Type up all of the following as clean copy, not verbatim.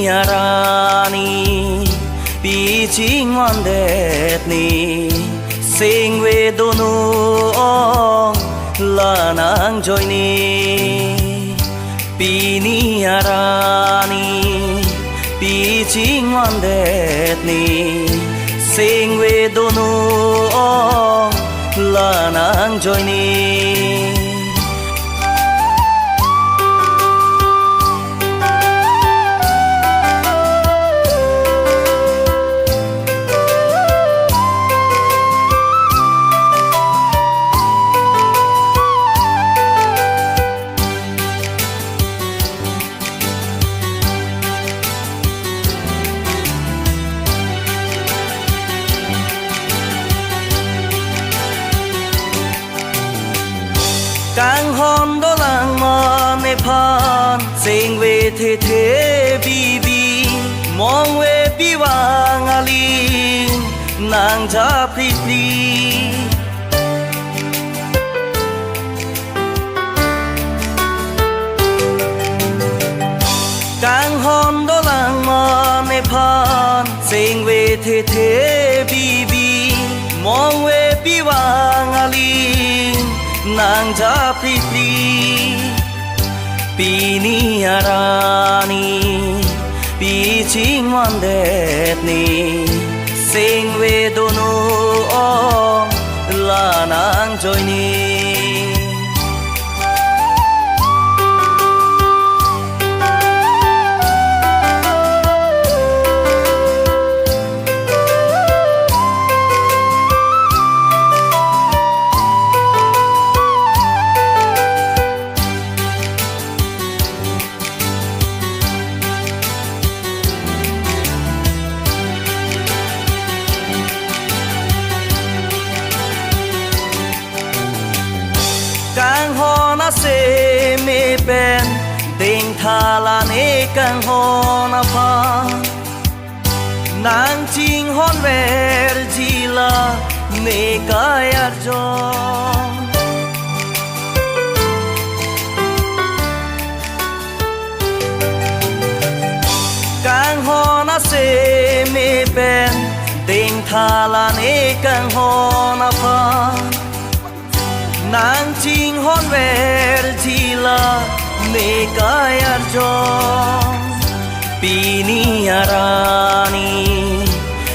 arani piching on det ni sing we donu ong la nang joy ni pini arani piching on det ni sing we donu ong la nang joy ni càng hòn đó làng mà nề phan sing về thế thế bi bi mong về bi vàng ali nàng cha pri pri càng hòn đó làng mà nề phan sing về thế thế bi bi mong về bi vàng ali nàng cha pri pri pini arani piching on det ni sing we donu ong la nang joy ni càng ho na se me ben ding tha la ne càng ho na pa nang ching hon ver ji la ne ka yar jo càng ho na se me ben ding tha la ne càng ho na pa nàng ching hon ver ji la ne ka yar jo pini arani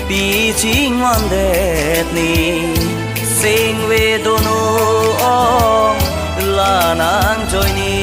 piching on det ni sing we donu ong la nang joy ni